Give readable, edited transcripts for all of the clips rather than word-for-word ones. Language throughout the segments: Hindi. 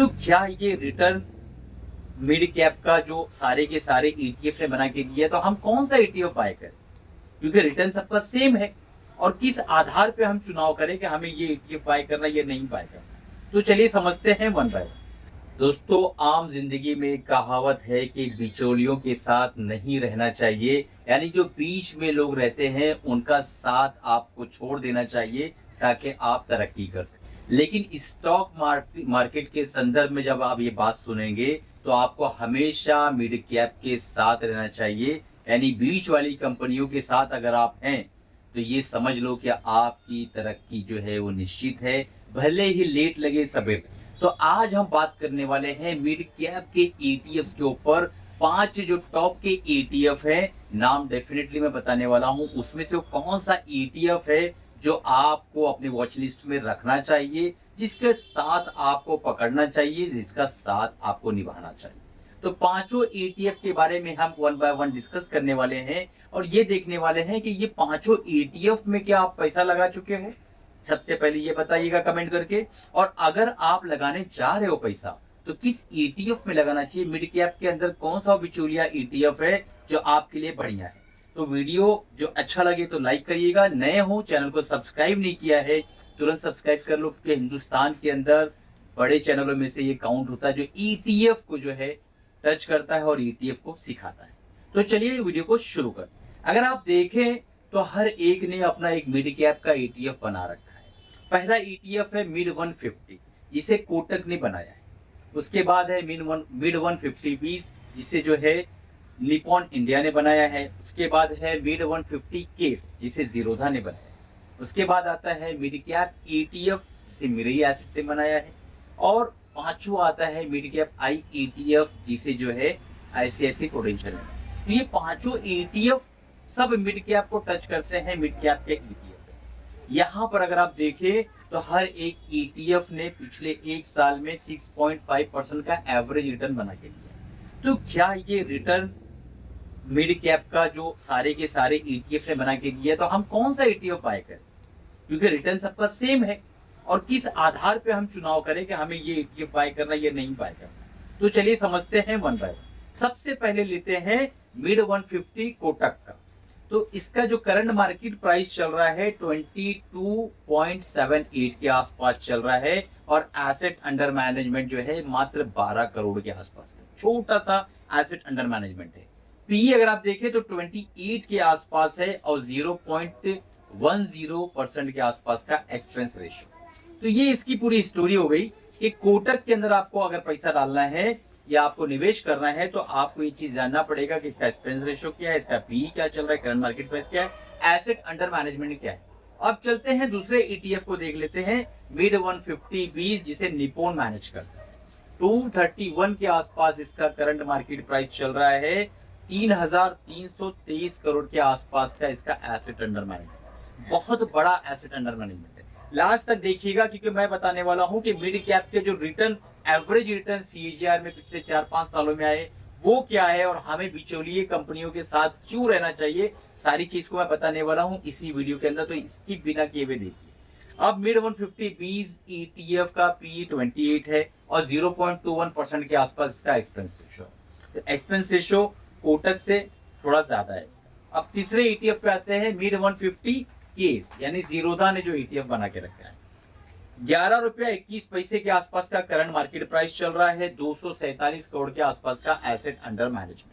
तो क्या ये रिटर्न मिड कैप का जो सारे के सारे ईटीएफ ने बना के दिया है, तो हम कौन सा ईटीएफ बाय करें? क्योंकि रिटर्न सबका सेम है और किस आधार पे हम चुनाव करें कि हमें ये ईटीएफ बाय करना है या नहीं बाय करना। तो चलिए समझते हैं वन बाय वन। दोस्तों, आम जिंदगी में एक कहावत है कि बिचौलियों के साथ नहीं रहना चाहिए, यानी जो बीच में लोग रहते हैं उनका साथ आपको छोड़ देना चाहिए ताकि आप तरक्की कर सकें। लेकिन स्टॉक मार्केट के संदर्भ में जब आप ये बात सुनेंगे तो आपको हमेशा मिड कैप के साथ रहना चाहिए, यानी बीच वाली कंपनियों के साथ अगर आप हैं तो ये समझ लो कि आपकी तरक्की जो है वो निश्चित है, भले ही लेट लगे सवेरे। तो आज हम बात करने वाले हैं मिड कैप के ईटीएफ के ऊपर। 5 जो टॉप के ईटीएफ है, नाम डेफिनेटली मैं बताने वाला हूं, उसमें से वो कौन सा ईटीएफ है जो आपको अपने वॉच लिस्ट में रखना चाहिए, जिसके साथ आपको पकड़ना चाहिए, जिसका साथ आपको निभाना चाहिए। तो पांचों ईटीएफ के बारे में हम वन बाय वन डिस्कस करने वाले हैं और ये देखने वाले हैं कि ये पांचों ईटीएफ में क्या आप पैसा लगा चुके हो। सबसे पहले ये बताइएगा कमेंट करके। और अगर आप लगाने जा रहे हो पैसा तो किस ईटीएफ में लगाना चाहिए, मिड कैप के अंदर कौन सा बिचौलिया ईटीएफ है जो आपके लिए बढ़िया है। तो वीडियो जो अच्छा लगे तो लाइक करिएगा, नए हो चैनल को सब्सक्राइब नहीं किया है तुरंत सब्सक्राइब कर लो, क्योंकि हिंदुस्तान के अंदर बड़े चैनलों में से ये काउंट होता है जो ईटीएफ को जो है टच करता है और ईटीएफ को सिखाता है। तो चलिए वीडियो को शुरू कर। अगर आप देखें तो हर एक ने अपना एक मिड कैप का ईटीएफ बना रखा है। पहला ईटीएफ है मिड 150, जिसे कोटक ने बनाया है। उसके बाद है मिड 150 जिसे जो है निपॉन इंडिया ने बनाया है। उसके बाद है मिड 150 केस, जिसे जीरोधा ने बनाया है। उसके बाद आता है मिड कैप ईटीएफ, जिसे मिरई एसेट ने बनाया है। और पांचवा आता है मिड कैप आई ईटीएफ, जिसे जो है आईसीआईसी प्रूडेंशियल है। तो ये पांचों ईटीएफ सब मिड कैप को टच करते हैं, मिड कैप के ईटीएफ। यहाँ पर अगर आप देखें तो हर एक ईटीएफ ने पिछले एक साल में 6.5% का एवरेज रिटर्न बना के दिया। तो क्या ये रिटर्न मिड कैप का जो सारे के सारे ईटीएफ ने बना के दिया, तो हम कौन सा ईटीएफ बाय करें? क्योंकि रिटर्न सबका सेम है और किस आधार पे हम चुनाव करें कि हमें ये ईटीएफ बाय करना या नहीं बाय करना। तो चलिए समझते हैं वन बाय वन। सबसे पहले लेते हैं मिड 150 कोटक का। तो इसका जो करंट मार्केट प्राइस चल रहा है 22.78 के आसपास चल रहा है और एसेट अंडर मैनेजमेंट जो है मात्र 12 करोड़ के आसपास है। छोटा सा एसेट अंडर मैनेजमेंट है। पी अगर आप देखें तो 28 के आसपास है और 0.10% के आसपास का एक्सपेंस रेशियो। तो ये इसकी पूरी स्टोरी हो गई कि कोटक के अंदर आपको अगर पैसा डालना है या आपको निवेश करना है तो आपको ये चीज जानना पड़ेगा कि इसका एक्सपेंस रेशियो क्या है, इसका पी क्या चल रहा है, करंट मार्केट प्राइस क्या है, एसेट अंडर मैनेजमेंट क्या है। अब चलते हैं दूसरे ईटीएफ को देख लेते हैं, मिड 150 जिसे निपॉन मैनेज करता है। 231 के आसपास इसका करंट मार्केट प्राइस चल रहा है। 3,323 करोड़ के आसपास का इसका एसेट अंडर मैनेजमेंट, बहुत बड़ा एसेट अंडर मैनेजमेंट है। लास्ट तक देखिएगा क्योंकि मैं बताने वाला हूं कि मिड कैप के जो रिटर्न एवरेज रिटर्न सीएजीआर में पिछले 4-5 सालों में आए वो क्या है और हमें बिचौलिए कंपनियों के साथ क्यों रहना चाहिए, सारी चीज को मैं बताने वाला हूं इसी वीडियो के अंदर। तो इसकी बिना किए हुए देखिए। अब मिड 150 ईटीएफ का पी 28 है और 0.21% के आसपास इसका एक्सपेंस रेशियो। तो एक्सपेंस रेशियो कोटक से थोड़ा ज्यादा है। अब तीसरे ईटीएफ पे आते हैं मिड 150 केस, यानी जीरोधा ने जो ईटीएफ बना के रखा है। 11 रुपया 21 पैसे के आसपास का करंट मार्केट प्राइस चल रहा है। 247 करोड़ के आसपास का एसेट अंडर मैनेजमेंट।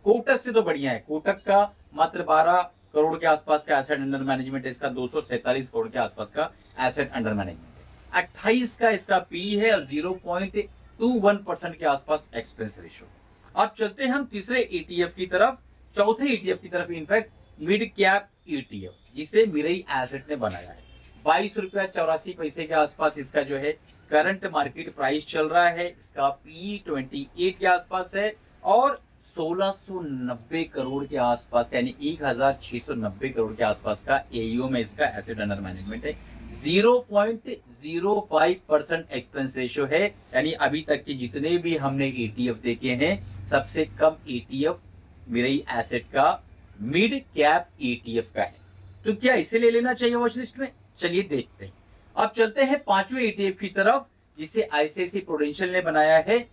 कोटक से तो बढ़िया है, कोटक का मात्र 12 करोड़ के आसपास का एसेट अंडर मैनेजमेंट है, इसका 247 करोड़ के आसपास का एसेट अंडर मैनेजमेंट है। 28 का इसका पी है और 0.21% के आसपास एक्सपेंस रेशियो। अब चलते हैं हम तीसरे ईटीएफ की तरफ, चौथे ईटीएफ की तरफ, इनफैक्ट मिड कैप ईटीएफ, जिसे मिरई एसेट ने बनाया है। 22 रुपया 84 पैसे के आसपास इसका जो है करंट मार्केट प्राइस चल रहा है। इसका पी 28 के आसपास है और 1690 करोड़ के आसपास, यानी 1690 करोड़ के आसपास का एयू में इसका एसेट अंडर मैनेजमेंट है। 0.05% एक्सपेंस रेशियो है, यानी अभी तक के जितने भी हमने ईटीएफ देखे हैं सबसे कम ईटीएफ मिरई एसेट का मिड कैप ईटीएफ का है। तो क्या इसे ले लेना चाहिए वॉच लिस्ट में? चलिए देखते हैं। अब चलते हैं पांचवें ईटीएफ की तरफ, जिसे आईसीआईसीआई प्रूडेंशियल ने बनाया है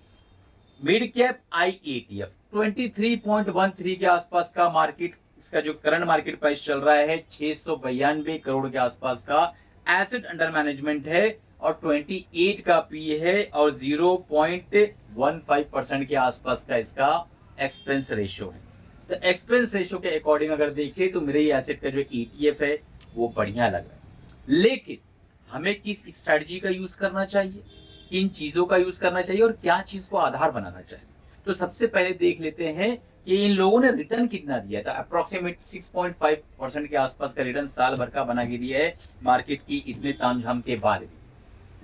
मिड कैप IETF 23.13 के आसपास का मार्केट, इसका जो करंट मार्केट प्राइस चल रहा है 692 करोड़ के आसपास का एसेट अंडर मैनेजमेंट है और 28 का पी है और 0.15% के आसपास का इसका एक्सपेंस रेशियो है। तो एक्सपेंस रेशियो के अकॉर्डिंग अगर देखें तो मेरे एसेट का जो ETF है वो बढ़िया लग रहा है। लेकिन हमें किस स्ट्रेटजी का यूज करना चाहिए, किन चीजों का यूज करना चाहिए और क्या चीज को आधार बनाना चाहिए। तो सबसे पहले देख लेते हैं कि इन लोगों ने रिटर्न कितना दिया था। अप्रोक्सीमेट 6.5% के आसपास का रिटर्न साल भर का बना के दिया है मार्केट की इतने तामझाम के बाद भी।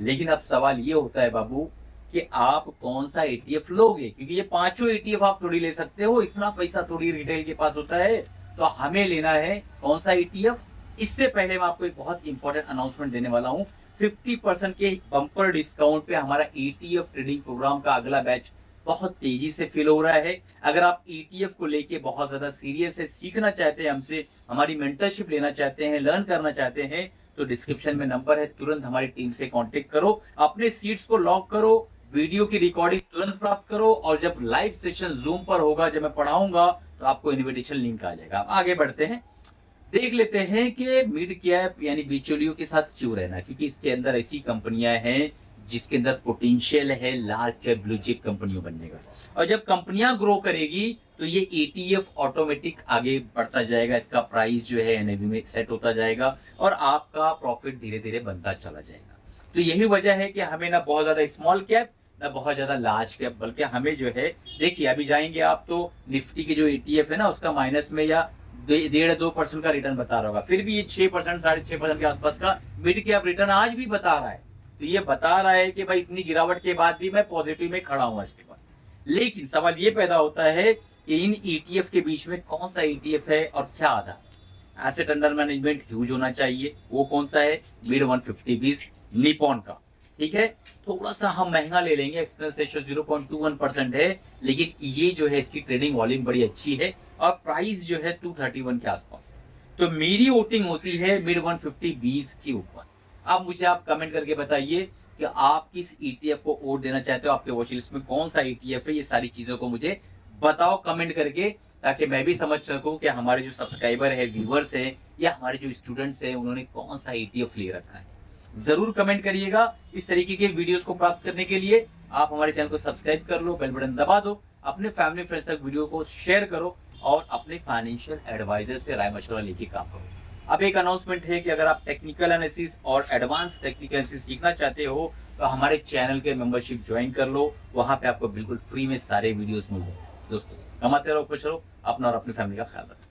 लेकिन अब सवाल ये होता है बाबू कि आप कौन सा ETF लोगे, क्योंकि ये पांचों ETF आप थोड़ी ले सकते हो, इतना पैसा थोड़ी रिटेल के पास होता है। तो हमें लेना है कौन सा ETF। इससे पहले मैं आपको एक बहुत इंपॉर्टेंट अनाउंसमेंट देने वाला हूँ। 50% के बम्पर डिस्काउंट पे हमारा ETF ट्रेडिंग प्रोग्राम का अगला बैच बहुत तेजी से फिल हो रहा है। अगर आप ETF को लेके बहुत ज्यादा सीरियस है, सीखना चाहते हैं हमसे, हमारी मेंटरशिप लेना चाहते हैं, लर्न करना चाहते हैं, तो डिस्क्रिप्शन में नंबर है, तुरंत हमारी टीम से कांटेक्ट करो, अपने सीट्स को लॉक करो, वीडियो की रिकॉर्डिंग तुरंत प्राप्त करो और जब लाइव सेशन जूम पर होगा, जब मैं पढ़ाऊंगा तो आपको इनविटेशन लिंक आ जाएगा। आगे बढ़ते हैं, देख लेते हैं कि मिड कैप यानी बिचौलियों के साथ क्यों रहना, क्योंकि इसके अंदर ऐसी कंपनियां हैं जिसके अंदर पोटेंशियल है लार्ज कैप ब्लू चिप कंपनियों बनने का। और जब कंपनियां ग्रो करेगी तो ये ETF ऑटोमेटिक आगे बढ़ता जाएगा, इसका प्राइस जो है NAV में सेट होता जाएगा और आपका प्रॉफिट धीरे धीरे बनता चला जाएगा। तो यही वजह है कि हमें ना बहुत ज्यादा स्मॉल कैप ना बहुत ज्यादा लार्ज कैप, बल्कि हमें जो है, देखिए अभी जाएंगे आप तो निफ्टी की जो ETF है ना उसका माइनस में या 1.5-2% का रिटर्न बता रहा होगा, फिर भी ये 6% 6.5% के आसपास का मिड कैप रिटर्न आज भी बता रहा है। तो ये बता रहा है कि भाई इतनी गिरावट के बाद भी मैं पॉजिटिव में खड़ा हूं आज के बाद। लेकिन सवाल ये पैदा होता है कि इन ETF के बीच में कौन सा ETF है और क्या आधार। एसेट अंडर मैनेजमेंट ह्यूज होना चाहिए, वो कौन सा है, मिड 150 निपॉन का, ठीक है। थोड़ा सा हम महंगा ले लेंगे, एक्सपेंस रेशियो 0.21% है, लेकिन ये जो है इसकी ट्रेडिंग वॉल्यूम बड़ी अच्छी है और प्राइस जो है 231 के आसपास है। तो मेरी वोटिंग होती है मिड 150 के ऊपर। अब मुझे आप कमेंट करके बताइए कि आप किस ETF को वोट देना चाहते हो, आपके वॉच लिस्ट में कौन सा ETF है। ये सारी चीजों को मुझे बताओ कमेंट करके, ताकि मैं भी समझ सकूं कि हमारे जो सब्सक्राइबर है, व्यूवर्स है या हमारे जो स्टूडेंट्स हैं उन्होंने कौन सा ETF ले रखा है। जरूर कमेंट करिएगा। इस तरीके के वीडियोस को प्राप्त करने के लिए आप हमारे चैनल को सब्सक्राइब कर लो, बेल बटन दबा दो, अपने फैमिली फ्रेंड्स तक वीडियो को शेयर करो और अपने फाइनेंशियल एडवाइजर से राय मशवरा लेके काम करो। अब एक अनाउंसमेंट है कि अगर आप टेक्निकल एनालिसिस और एडवांस टेक्निकल एनालिसिस सीखना चाहते हो तो हमारे चैनल के मेंबरशिप ज्वाइन कर लो, वहां पे आपको बिल्कुल फ्री में सारे वीडियोस मिल जाएंगे। दोस्तों, कमाते रहो, खुश रहो, अपना और अपनी फैमिली का ख्याल रखो।